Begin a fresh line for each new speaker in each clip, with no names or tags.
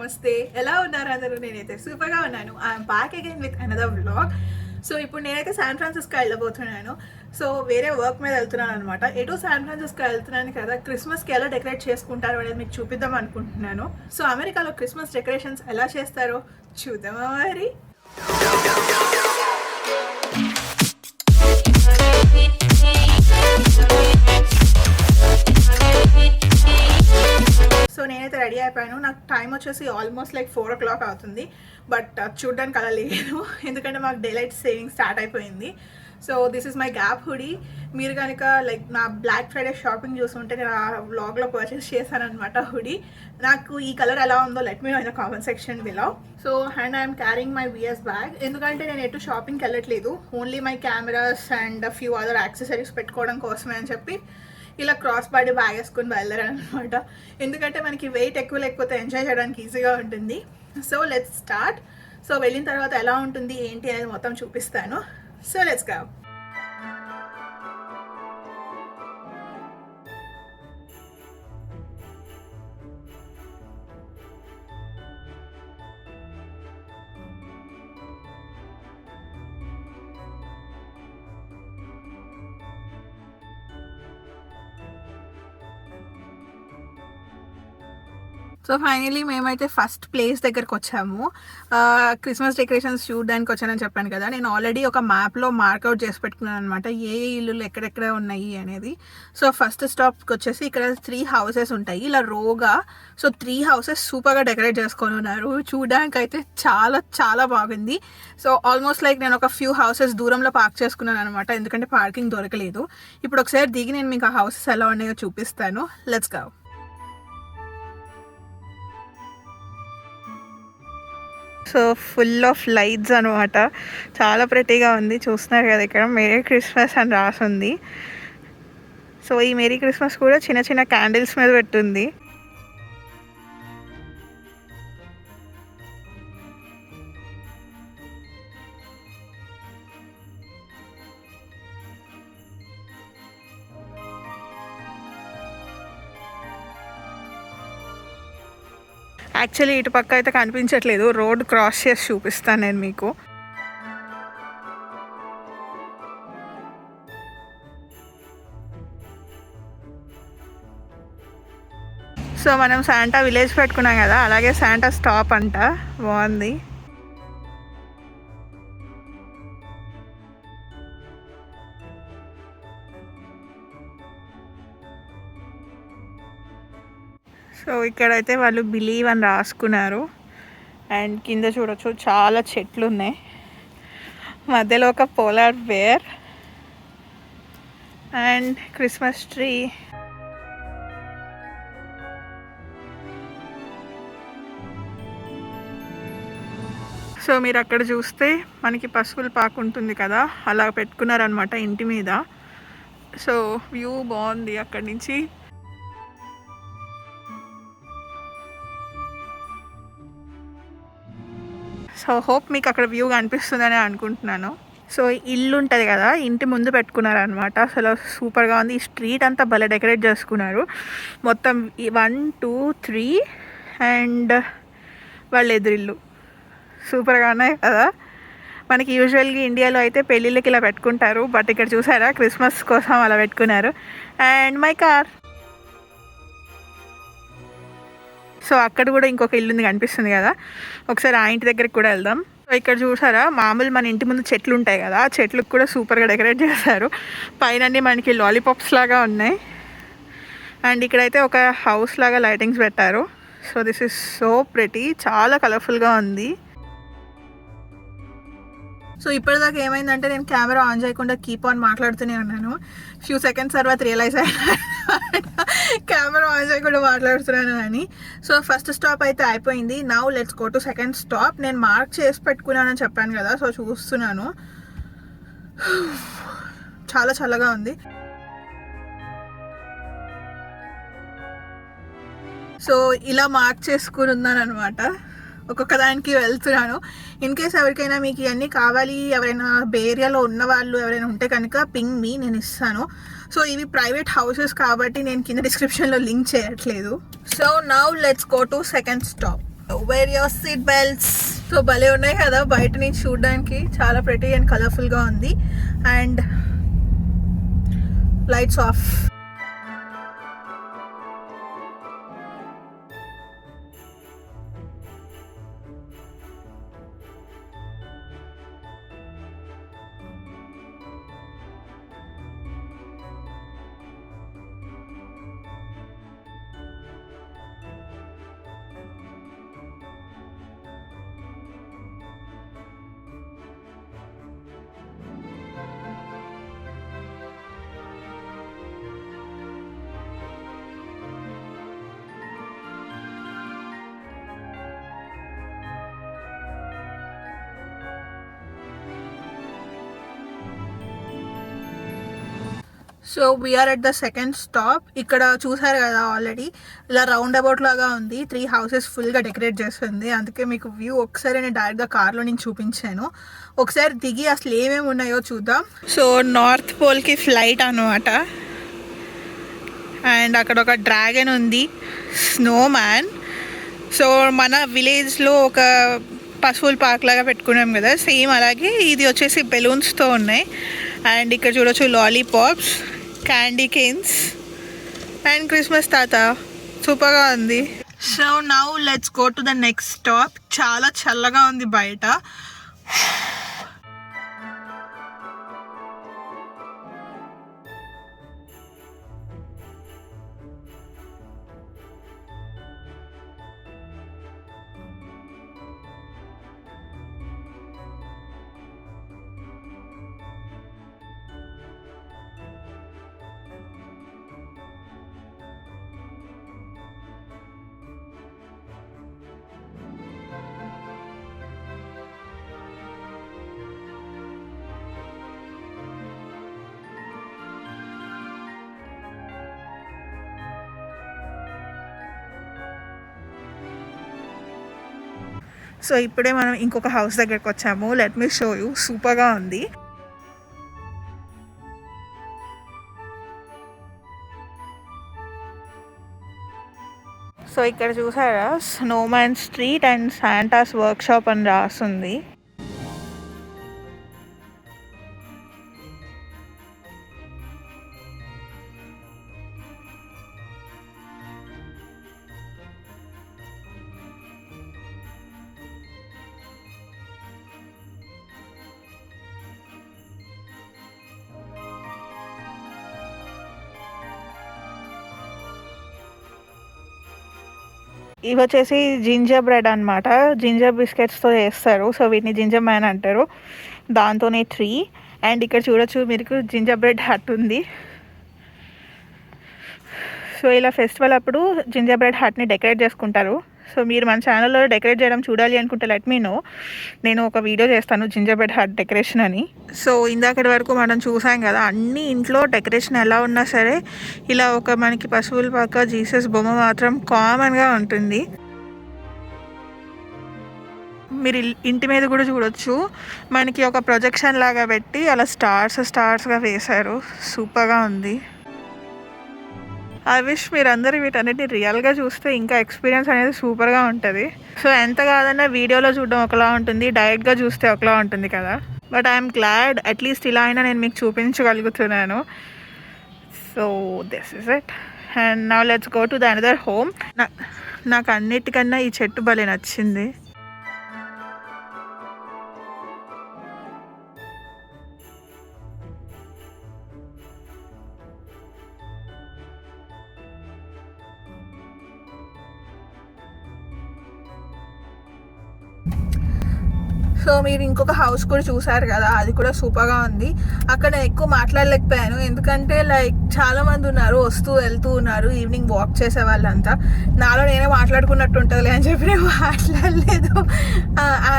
నమస్తే, ఎలా ఉన్నారు అందరూ? నేనైతే సూపర్గా ఉన్నాను. I'm back again with another vlog. So ఇప్పుడు నేనైతే శాన్ ఫ్రాన్సిస్కో వెళ్ళబోతున్నాను. సో వేరే వర్క్ మీద వెళ్తున్నాను అనమాట. ఎటు శాన్ ఫ్రాన్సిస్కో వెళ్తున్నాను కదా, క్రిస్మస్కి ఎలా డెకరేట్ చేసుకుంటారో అనేది మీకు చూపిద్దాం అనుకుంటున్నాను. సో అమెరికాలో క్రిస్మస్ డెకరేషన్స్ ఎలా చేస్తారో చూద్దామా మరి. సో నేనైతే రెడీ అయిపోయాను. నాకు టైం వచ్చేసి ఆల్మోస్ట్ లైక్ 4 o'clock అవుతుంది. బట్ చూడ్డానికి అలా లేదు, ఎందుకంటే మాకు డేలైట్ సేవింగ్ స్టార్ట్ అయిపోయింది. So this is my gap hoodie. మీరు కనుక లైక్ నా బ్లాక్ ఫ్రైడే షాపింగ్ చూస్తుంటే నేను ఆ వ్లాగ్లో పర్చేస్ చేశాను అనమాట హుడీ. నాకు ఈ కలర్ ఎలా ఉందో let me know in the comment section below. So and I'm carrying my VS bag, ఎందుకంటే నేను ఎటు షాపింగ్కి వెళ్ళట్లేదు. Only my cameras and few other accessories పెట్టుకోవడం కోసమే అని చెప్పి ఇలా క్రాస్ బాడీ బ్యాగ్ వేసుకొని బయలుదేరాను అనమాట. ఎందుకంటే మనకి వెయిట్ ఎక్కువ లేకపోతే ఎంజాయ్ చేయడానికి ఈజీగా ఉంటుంది. So let's start. సో వెళ్ళిన తర్వాత ఎలా ఉంటుంది ఏంటి అనేది మొత్తం చూపిస్తాను. So let's go. So finally మేమైతే ఫస్ట్ ప్లేస్ దగ్గరకు వచ్చాము. క్రిస్మస్ డెకరేషన్స్ చూడడానికి వచ్చానని చెప్పాను కదా, నేను ఆల్రెడీ ఒక మ్యాప్లో మార్కౌట్ చేసి పెట్టుకున్నాను అనమాట ఏ ఇల్లులు ఎక్కడెక్కడ ఉన్నాయి అనేది. సో ఫస్ట్ స్టాప్కి వచ్చేసి ఇక్కడ 3 houses ఉంటాయి ఇలా రోగా. సో 3 houses సూపర్గా డెకరేట్ చేసుకొని ఉన్నారు. చూడడానికి అయితే చాలా చాలా బాగుంది. సో ఆల్మోస్ట్ లైక్ నేను ఒక ఫ్యూ హౌసెస్ దూరంలో పార్క్ చేసుకున్నాను అనమాట, ఎందుకంటే పార్కింగ్ దొరకలేదు. ఇప్పుడు ఒకసారి దిగి నేను మీకు ఆ హౌసెస్ ఎలా ఉన్నాయో చూపిస్తాను. Let's go. So full of lights అనమాట, చాలా ప్రెటీగా ఉంది. చూస్తున్నారు కదా ఇక్కడ మేరీ క్రిస్మస్ అని రాసింది. సో ఈ మేరీ క్రిస్మస్ కూడా చిన్న చిన్న క్యాండిల్స్ మీద పెట్టుంది. యాక్చువల్లీ ఇటు పక్క అయితే కనిపించట్లేదు, రోడ్ క్రాస్ చేసి చూపిస్తాను నేను మీకు. సో మనం శాంటా విలేజ్ పెట్టుకున్నాం కదా, అలాగే శాంటా స్టాప్ అంట, బాగుంది. సో ఇక్కడైతే వాళ్ళు బిలీవ్ అని రాసుకున్నారు. అండ్ కింద చూడొచ్చు చాలా చెట్లు ఉన్నాయి, మధ్యలో ఒక polar bear and Christmas tree. So మీరు అక్కడ చూస్తే మనకి పశువుల పాక ఉంటుంది కదా, అలా పెట్టుకున్నారనమాట ఇంటి మీద. సో వ్యూ బాగుంది అక్కడి నుంచి. సో హోప్ మీకు అక్కడ వ్యూ కనిపిస్తుందని అనుకుంటున్నాను. సో ఇల్లు ఉంటుంది కదా, ఇంటి ముందు పెట్టుకున్నారనమాట. అసలు సూపర్గా ఉంది. ఈ స్ట్రీట్ అంతా భలే డెకరేట్ చేసుకున్నారు. మొత్తం 1, 2, 3 అండ్ వాళ్ళ ఎదురిల్లు సూపర్గా ఉన్నాయి కదా. మనకి యూజువల్గా ఇండియాలో అయితే పెళ్ళిళ్ళకి ఇలా పెట్టుకుంటారు, బట్ ఇక్కడ చూసారా క్రిస్మస్ కోసం అలా పెట్టుకున్నారు. And my car. సో అక్కడ కూడా ఇంకొక ఇల్లు ఉంది కనిపిస్తుంది కదా, ఒకసారి ఆ ఇంటి దగ్గరికి కూడా వెళ్దాం. సో ఇక్కడ చూసారా మామూలు మన ఇంటి ముందు చెట్లు ఉంటాయి కదా, ఆ చెట్లకు కూడా సూపర్గా డెకరేట్ చేశారు. పైన మనకి లాలీపాప్స్ లాగా ఉన్నాయి. అండ్ ఇక్కడైతే ఒక హౌస్ లాగా లైటింగ్స్ పెట్టారు. So this is so pretty, చాలా కలర్ఫుల్గా ఉంది. సో ఇప్పటిదాకా ఏమైందంటే నేను కెమెరా ఆన్ చేయకుండా కీప్ ఆన్ మాట్లాడుతూనే ఉన్నాను. ఫ్యూ సెకండ్స్ తర్వాత రియలైజ్ అయ్యాను కెమెరా ఆన్ చేయకుండా మాట్లాడుతున్నాను అని. సో ఫస్ట్ స్టాప్ అయితే అయిపోయింది. Now let's go to second stop. నేను మార్క్ చేసి పెట్టుకున్నానని చెప్పాను కదా, సో చూస్తున్నాను. చాలా చల్లగా ఉంది. సో ఇలా మార్క్ చేసుకుని ఉన్నాను అనమాట, ఒక్కొక్క దానికి వెళ్తున్నాను. ఇన్ కేస్ ఎవరికైనా మీకు ఇవన్నీ కావాలి, ఎవరైనా బే ఏరియాలో ఉన్న వాళ్ళు ఎవరైనా ఉంటే కనుక పింగ్ మీ, నేను ఇస్తాను. సో ఇవి ప్రైవేట్ హౌసెస్ కాబట్టి నేను కింద డిస్క్రిప్షన్లో లింక్ చేయట్లేదు. So now let's go to second stop. Wear your seat belts. So భలే ఉన్నాయి కదా బయట నుంచి చూడడానికి, చాలా ప్రెటీ అండ్ కలర్ఫుల్గా ఉంది. And lights off. So we're at the second stop. ఇక్కడ చూసారు కదా ఆల్రెడీ ఇలా రౌండ్ అబౌట్ లాగా ఉంది, 3 houses ఫుల్గా డెకరేట్ చేస్తుంది. అందుకే మీకు వ్యూ ఒకసారి నేను డైరెక్ట్గా కార్లో నేను చూపించాను. ఒకసారి దిగి అసలు ఏమేమి ఉన్నాయో చూద్దాం. సో నార్త్ పోల్కి ఫ్లైట్ అనమాట. అండ్ అక్కడ ఒక డ్రాగన్ ఉంది, స్నో మ్యాన్. సో మన విలేజ్లో ఒక పశువుల పార్క్ లాగా పెట్టుకున్నాం కదా, సేమ్ అలాగే ఇది వచ్చేసి బెలూన్స్తో ఉన్నాయి. అండ్ ఇక్కడ చూడొచ్చు lollipops, candy canes and Christmas తాత. సూపర్గా ఉంది. So now let's go to the next stop. చాలా చల్లగా ఉంది బయట. సో ఇప్పుడే మనం ఇంకొక హౌస్ దగ్గరికి వచ్చాము. Let me show you. సూపర్గా ఉంది. సో ఇక్కడ చూసారా Snowman street and Santos workshop అని రాస్తుంది. ఇవి వచ్చేసి జింజర్ బ్రెడ్ అనమాట. జింజర్ బిస్కెట్స్తో చేస్తారు. సో వీటిని జింజర్ మ్యాన్ అంటారు. దాంతోనే 3. అండ్ ఇక్కడ చూడొచ్చు మీకు జింజర్ బ్రెడ్ హట్ ఉంది. సో ఇలా ఫెస్టివల్ అప్పుడు జింజర్ బ్రెడ్ హట్ని డెకరేట్ చేసుకుంటారు. సో మీరు మన ఛానల్లో డెకరేట్ చేయడం చూడాలి అనుకుంటే లెట్ మీ నో. నేను ఒక వీడియో చేస్తాను జింజర్ బ్రెడ్ హట్ డెకరేషన్ అని. సో ఇందాకటి వరకు మనం చూసాం కదా, అన్ని ఇంట్లో డెకరేషన్ ఎలా ఉన్నా సరే ఇలా ఒక మనకి పశువుల పక్క జీసస్ బొమ్మ మాత్రం కామన్గా ఉంటుంది. మీరు ఇంటి మీద కూడా చూడొచ్చు, మనకి ఒక ప్రొజెక్షన్ లాగా పెట్టి అలా స్టార్స్గా వేశారు. సూపర్గా ఉంది. ఐ విష్ మీరందరూ వీటన్నిటిని రియల్గా చూస్తే ఇంకా ఎక్స్పీరియన్స్ అనేది సూపర్గా ఉంటుంది. సో ఎంత కాదన్నా వీడియోలో చూడడం ఒకలా ఉంటుంది, డైరెక్ట్గా చూస్తే ఒకలా ఉంటుంది కదా. బట్ ఐఎమ్ గ్లాడ్ అట్లీస్ట్ ఇలా అయినా నేను మీకు చూపించగలుగుతున్నాను. So this is it. And now let's go to the another home. నాకు అన్నిటికన్నా ఈ చెట్టు భలే నచ్చింది. సో మీరు ఇంకొక హౌస్ కూడా చూసారు కదా, అది కూడా సూపర్గా ఉంది. అక్కడ ఎక్కువ మాట్లాడలేకపోయాను ఎందుకంటే లైక్ చాలామంది ఉన్నారు, వస్తూ వెళ్తూ ఉన్నారు, ఈవినింగ్ వాక్ చేసే వాళ్ళంతా. నాలో నేనే మాట్లాడుకున్నట్టు ఉంటుందిలే అని చెప్పి నేను మాట్లాడలేదు.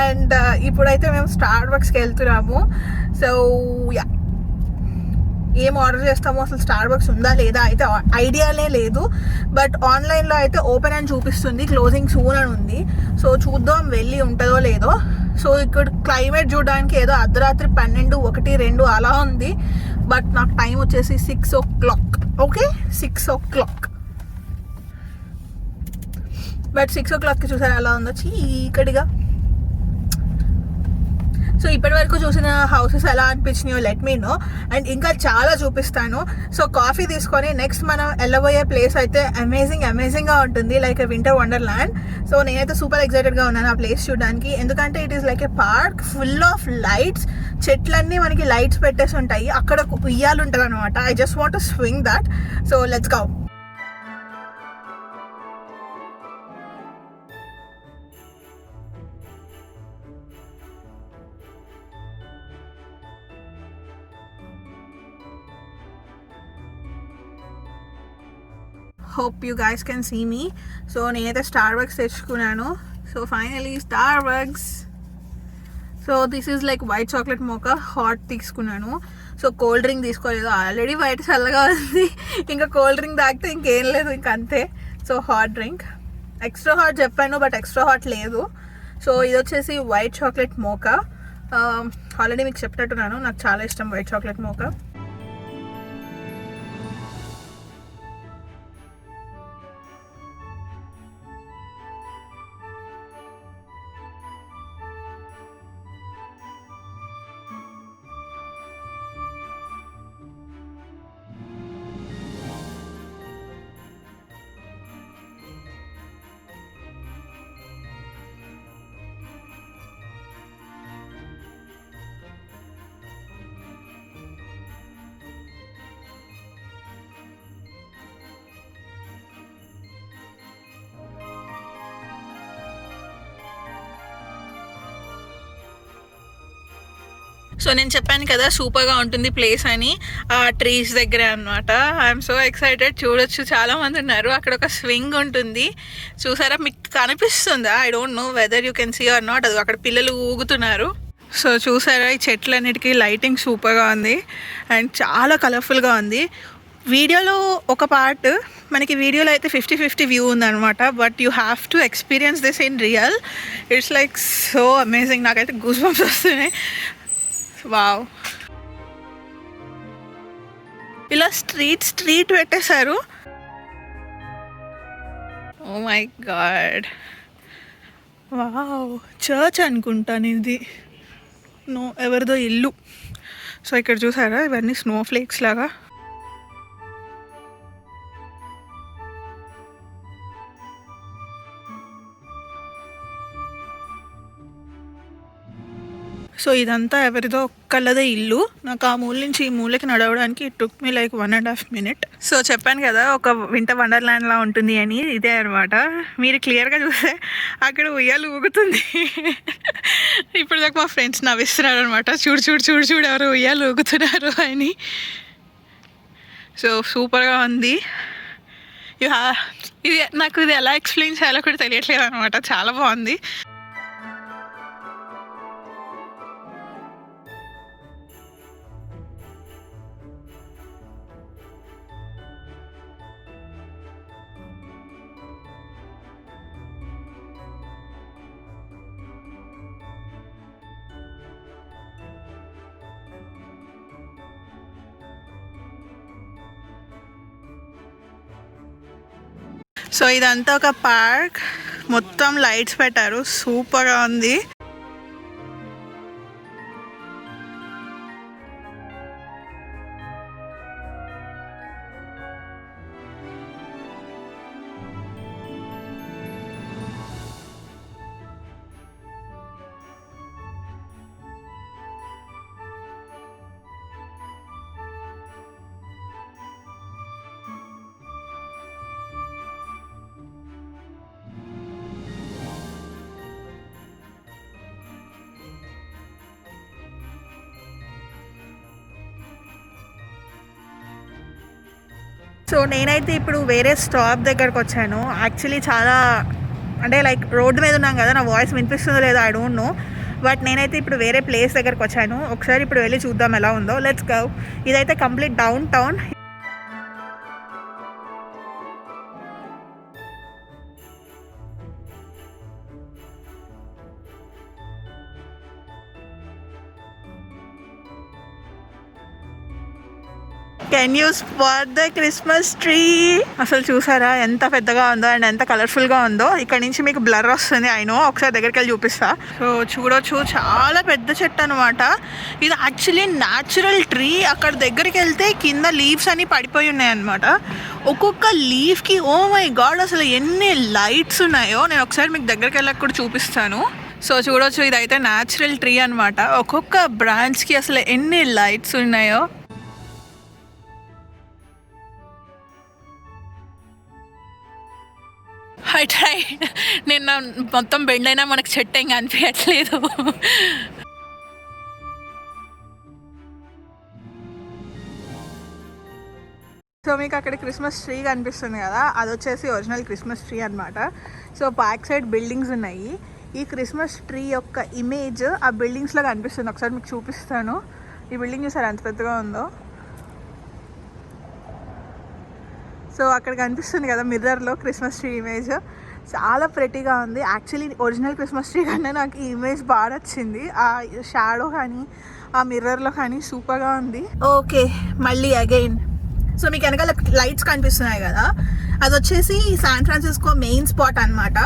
అండ్ ఇప్పుడైతే మేము స్టార్ బక్స్కి వెళ్తున్నాము. సో యా, ఏం ఆర్డర్ చేస్తామో అసలు స్టార్ బక్స్ ఉందా లేదా అయితే ఐడియానే లేదు. బట్ ఆన్లైన్లో అయితే ఓపెన్ అని చూపిస్తుంది, క్లోజింగ్ సూన్ అని ఉంది. సో చూద్దాం వెళ్ళి ఉంటుందో లేదో. సో ఇక్కడ క్లైమేట్ చూడడానికి ఏదో అర్ధరాత్రి 12, 1, 2 అలా ఉంది. బట్ నాకు టైం వచ్చేసి 6 o'clock. Okay, 6 o'clock. బట్ 6 o'clockకి చూసారు అలా ఉందో చీకటిగా. సో ఇప్పటి వరకు చూసిన హౌసెస్ ఎలా అనిపించినాయో లెట్ మీ నో, అండ్ ఇంకా చాలా చూపిస్తాను. సో కాఫీ తీసుకొని నెక్స్ట్ మనం వెళ్ళబోయే ప్లేస్ అయితే అమేజింగ్గా ఉంటుంది, like a winter wonderland. So నేనైతే సూపర్ ఎక్సైటెడ్గా ఉన్నాను ఆ ప్లేస్ చూడడానికి, ఎందుకంటే it is like a park full of lights. చెట్లన్నీ మనకి లైట్స్ పెట్టేసి ఉంటాయి, అక్కడ ఉయ్యాలు ఉంటుంది అనమాట. I just want to swing that. So let's go. Hope you guys can see me. So నేనైతే స్టార్బక్స్ తెచ్చుకున్నాను. So finally Starbucks. So this is like white chocolate mocha hot తీసుకున్నాను. సో కోల్డ్ డ్రింక్ తీసుకోలేదు, already బయట చల్లగా ఉంది, ఇంకా cold drink తాగితే ఇంకేం లేదు, ఇంక అంతే. So hot drink extra hot చెప్పాను, బట్ ఎక్స్ట్రా హాట్ లేదు. సో ఇది వచ్చేసి వైట్ చాక్లెట్ మోకా. ఆల్రెడీ మీకు చెప్పినట్టున్నాను, నాకు చాలా ఇష్టం వైట్ చాక్లెట్ మోకా. సో నేను చెప్పాను కదా సూపర్గా ఉంటుంది ప్లేస్ అని, ఆ ట్రీస్ దగ్గర అనమాట. I'm so excited. చూడొచ్చు, చాలామంది ఉన్నారు. అక్కడ ఒక స్వింగ్ ఉంటుంది, చూసారా? మీకు కనిపిస్తుందా? I don't know whether you can see or not. అది అక్కడ పిల్లలు ఊగుతున్నారు. సో చూసారా, ఈ చెట్లన్నిటికీ లైటింగ్ సూపర్గా ఉంది అండ్ చాలా కలర్ఫుల్గా ఉంది. వీడియోలో ఒక పార్ట్, మనకి వీడియోలో అయితే 50-50 వ్యూ ఉందన్నమాట, but you have to experience this in real. It's like so amazing. నాకైతే గూస్ బంప్స్ వస్తున్నాయి. వావ్, ఇలా స్ట్రీట్ పెట్టేశారు. Oh my god, wow, church అనుకుంటాను ఇది. నో, ఎవరిదో ఇల్లు. సో ఇక్కడ చూసారా, ఇవన్నీ స్నో ఫ్లేక్స్ లాగా. సో ఇదంతా ఎవరిదో ఒక్కళ్ళదే ఇల్లు. నాకు ఆ మూల నుంచి ఈ మూలకి నడవడానికి it took me like 1.5 minutes. So చెప్పాను కదా ఒక వింటర్ వండర్ల్యాండ్ లా ఉంటుంది అని, ఇదే అనమాట. మీరు క్లియర్గా చూస్తే అక్కడ ఉయ్యాలు ఊగుతుంది. ఇప్పుడు దాకా మా ఫ్రెండ్స్ నవ్విస్తున్నారు అనమాట, చూడు ఎవరు ఉయ్యాలు ఊగుతున్నారు అని. సో సూపర్గా ఉంది. ఇది నాకు ఇది ఎలా ఎక్స్ప్లెయిన్ చేయాలో కూడా తెలియట్లేదు అనమాట, చాలా బాగుంది. సో ఇదంతా ఒక పార్క్, మొత్తం లైట్స్ పెట్టారు, సూపర్గా ఉంది. సో నేనైతే ఇప్పుడు వేరే స్టాప్ దగ్గరకు వచ్చాను. యాక్చువల్లీ చాలా అంటే లైక్ రోడ్డు మీద ఉన్నాం కదా, నా వాయిస్ వినిపిస్తుందో లేదో ఐ డోంట్ నో, బట్ నేనైతే ఇప్పుడు వేరే ప్లేస్ దగ్గరకు వచ్చాను. ఒకసారి ఇప్పుడు వెళ్ళి చూద్దాం ఎలా ఉందో. Let's go. ఇదైతే complete downtown. Can you spot the Christmas tree? అసలు చూసారా ఎంత పెద్దగా ఉందో అండ్ ఎంత కలర్ఫుల్గా ఉందో. ఇక్కడ నుంచి మీకు బ్లర్ వస్తుంది, అయినో ఒకసారి దగ్గరికి వెళ్ళి చూపిస్తా. సో చూడొచ్చు, చాలా పెద్ద చెట్టు అనమాట ఇది. Actually natural tree. అక్కడ దగ్గరికి వెళ్తే కింద లీవ్స్ అన్ని పడిపోయి ఉన్నాయి అనమాట. ఒక్కొక్క లీఫ్కి ఓ మై గాడ్ అసలు ఎన్ని లైట్స్ ఉన్నాయో. నేను ఒకసారి మీకు దగ్గరికి వెళ్ళక కూడా చూపిస్తాను. సో చూడొచ్చు, ఇదైతే న్యాచురల్ ట్రీ అనమాట. ఒక్కొక్క బ్రాంచ్కి అసలు ఎన్ని లైట్స్ ఉన్నాయో. I try. నిన్న మొత్తం బెండ్ అయినా మనకు చెట్టు ఏం కనిపించట్లేదు. సో మీకు అక్కడ క్రిస్మస్ ట్రీ కనిపిస్తుంది కదా, అది వచ్చేసి ఒరిజినల్ క్రిస్మస్ ట్రీ అనమాట. సో బ్యాక్ సైడ్ బిల్డింగ్స్ ఉన్నాయి. ఈ క్రిస్మస్ ట్రీ యొక్క ఇమేజ్ ఆ బిల్డింగ్స్లో కనిపిస్తుంది. ఒకసారి మీకు చూపిస్తాను. ఈ బిల్డింగ్ చూసారు ఎంత పెద్దగా ఉందో. సో అక్కడ కనిపిస్తుంది కదా మిర్రర్లో క్రిస్మస్ ట్రీ ఇమేజ్, చాలా ప్రెటీగా ఉంది. యాక్చువల్లీ ఒరిజినల్ క్రిస్మస్ ట్రీ కన్నా నాకు ఈ ఇమేజ్ బాగా నచ్చింది. ఆ షాడో కానీ ఆ మిర్రర్లో కానీ సూపర్గా ఉంది. ఓకే, మళ్ళీ అగైన్. సో మీకు వెనకాల లైట్స్ కనిపిస్తున్నాయి కదా, అది వచ్చేసి శాన్ ఫ్రాన్సిస్కో మెయిన్ స్పాట్ అనమాట.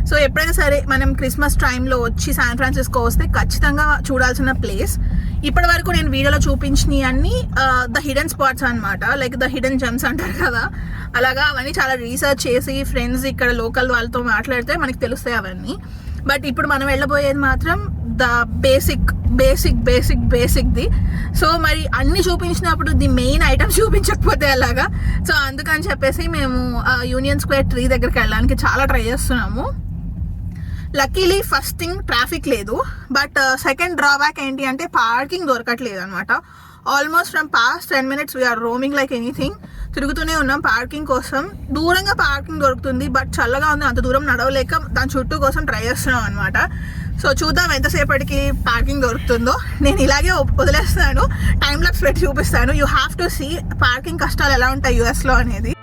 సో ఎప్పుడైనా సరే మనం క్రిస్మస్ టైంలో వచ్చి శాన్ ఫ్రాన్సిస్కో వస్తే ఖచ్చితంగా చూడాల్సిన ప్లేస్. ఇప్పటి వరకు నేను వీడియోలో చూపించినవి అన్ని ద హిడెన్ స్పాట్స్ అనమాట, లైక్ ద హిడెన్ జెమ్స్ అంటారు కదా, అలాగా అవన్నీ చాలా రీసెర్చ్ చేసి ఫ్రెండ్స్ ఇక్కడ లోకల్ వాళ్ళతో మాట్లాడితే మనకి తెలుస్తాయి అవన్నీ. బట్ ఇప్పుడు మనం వెళ్ళబోయేది మాత్రం ద బేసిక్ది. సో మరి అన్ని చూపించినప్పుడు ది మెయిన్ ఐటమ్ చూపించకపోతే అలాగా. సో అందుకని చెప్పేసి మేము యూనియన్ స్క్వేర్ ట్రీ దగ్గరికి వెళ్ళడానికి చాలా ట్రై చేస్తున్నాము. లక్కీలీ ఫస్ట్ థింగ్ ట్రాఫిక్ లేదు, బట్ సెకండ్ డ్రాబ్యాక్ ఏంటి అంటే పార్కింగ్ దొరకట్లేదు అనమాట. Almost from past 10 minutes we're roaming like anything. తిరుగుతూనే ఉన్నాం పార్కింగ్ కోసం. దూరంగా పార్కింగ్ దొరుకుతుంది, బట్ చల్లగా ఉంది, అంత దూరం నడవలేక దాని చుట్టూ కోసం ట్రై చేస్తున్నాం అనమాట. సో చూద్దాం ఎంతసేపటికి పార్కింగ్ దొరుకుతుందో. నేను ఇలాగే వదిలేస్తాను, టైం లాప్స్ పెట్టి చూపిస్తాను. You have to see parking కష్టాలు ఎలా ఉంటాయి యూఎస్లో అనేది.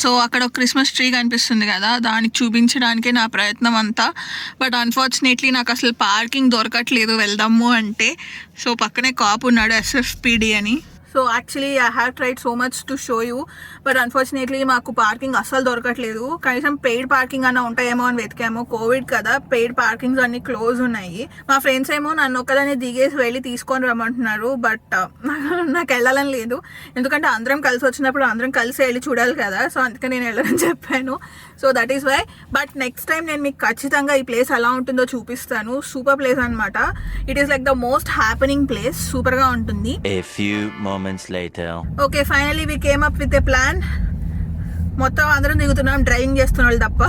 సో అక్కడ ఒక క్రిస్మస్ ట్రీ కనిపిస్తుంది కదా, దానికి చూపించడానికే నా ప్రయత్నం అంతా. బట్ అన్ఫార్చునేట్లీ నాకు అసలు పార్కింగ్ దొరకట్లేదు వెళ్దాము అంటే. సో పక్కనే కాపు ఉన్నాడు, SFPD అని. So actually I have tried so much to show you, but unfortunately మాకు పార్కింగ్ అస్సలు దొరకట్లేదు. కనీసం పెయిడ్ పార్కింగ్ అన్న ఉంటాయేమో అని వెతికాము. కోవిడ్ కదా, పెయిడ్ పార్కింగ్స్ అన్ని క్లోజ్ ఉన్నాయి. మా ఫ్రెండ్స్ ఏమో నన్ను ఒక్కదాన్ని దిగేసి వెళ్ళి తీసుకొని రమ్మంటున్నారు, బట్ నాకు వెళ్ళాలని లేదు. ఎందుకంటే అందరం కలిసి వచ్చినప్పుడు అందరం కలిసి వెళ్ళి చూడాలి కదా, సో అందుకే నేను వెళ్ళాలని చెప్పాను. So that is why. But next time నేను మీకు ఖచ్చితంగా ఈ ప్లేస్ ఎలా ఉంటుందో చూపిస్తాను. సూపర్ ప్లేస్ అనమాట. It is like the most happening place. సూపర్గా ఉంటుంది. Okay, finally we came up with a plan. మొత్తం అందరం దిగుతున్నాం, డ్రైవింగ్ చేస్తున్న వాళ్ళు తప్ప.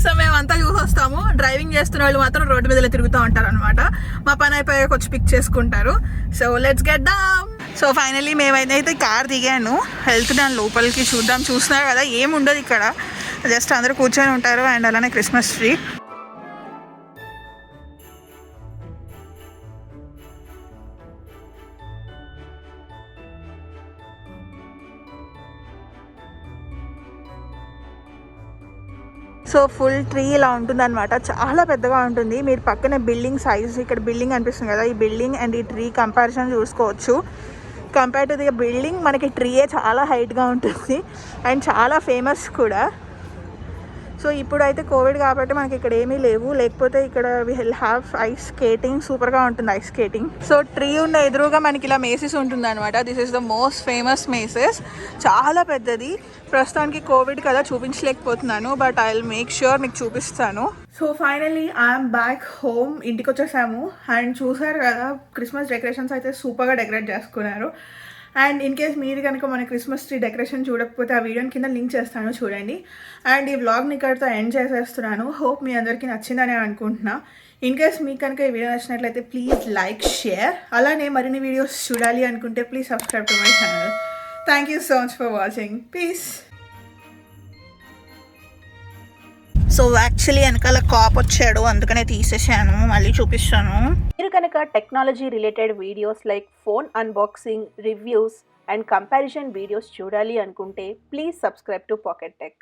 సో మేమంతా చూసి వస్తాము, డ్రైవింగ్ చేస్తున్న వాళ్ళు మాత్రం రోడ్డు మీద తిరుగుతూ ఉంటారు అనమాట. మా పని అయిపోయాక వచ్చి పిక్ చేసుకుంటారు. So let's get down. So finally మేమైతే కార్ దిగాను, వెళ్తున్నాను లోపలికి. చూస్తున్నారు కదా, ఏముండదు ఇక్కడ, జస్ట్ అందరూ కూర్చొని ఉంటారు అండ్ అలానే Christmas tree. So full tree ఇలా ఉంటుంది అనమాట, చాలా పెద్దగా ఉంటుంది. మీరు పక్కన బిల్డింగ్ సైజ్, ఇక్కడ బిల్డింగ్ అనిపిస్తుంది కదా, ఈ బిల్డింగ్ అండ్ ఈ ట్రీ కంపారిజన్ చూసుకోవచ్చు. కంపేర్ టు ది బిల్డింగ్ మనకి ట్రీయే చాలా హైట్గా ఉంటుంది అండ్ చాలా ఫేమస్ కూడా. సో ఇప్పుడైతే కోవిడ్ కాబట్టి మనకి ఇక్కడ ఏమీ లేవు, లేకపోతే ఇక్కడ we will have ice skating. సూపర్గా ఉంటుంది ఐస్ స్కేటింగ్. సో ట్రీ ఉన్న ఎదురుగా మనకి ఇలా మేసెస్ ఉంటుంది అనమాట. This is the most famous mazes, చాలా పెద్దది. ప్రస్తుతానికి కోవిడ్ కదా చూపించలేకపోతున్నాను, but I will make sure మీకు చూపిస్తాను. So finally I'm back home. ఇంటికి వచ్చేసాము అండ్ చూసారు కదా, క్రిస్మస్ డెకరేషన్స్ అయితే సూపర్గా డెకరేట్ చేసుకున్నారు. అండ్ ఇన్ కేస్ మీరు కనుక మన క్రిస్మస్ ట్రీ డెకరేషన్ చూడకపోతే ఆ వీడియోని కింద లింక్ చేస్తాను, చూడండి. అండ్ ఈ వ్లాగ్ని ఇక్కడితో ఎండ్ చేసేస్తున్నాను. హోప్ మీ అందరికీ నచ్చిందని అనుకుంటున్నా. ఇన్ కేస్ మీకు కనుక ఈ వీడియో నచ్చినట్లయితే ప్లీజ్ లైక్, షేర్. అలానే మరిన్ని వీడియోస్ చూడాలి అనుకుంటే please subscribe to my channel. Thank you so much for watching. Peace. So actually వెనకాల కాప్ వచ్చాడు, అందుకనే తీసేసాను. మళ్ళీ చూపిస్తాను.
మీరు కనుక technology related videos like phone unboxing, reviews and comparison videos చూడాలి అనుకుంటే please subscribe to Pocket tech.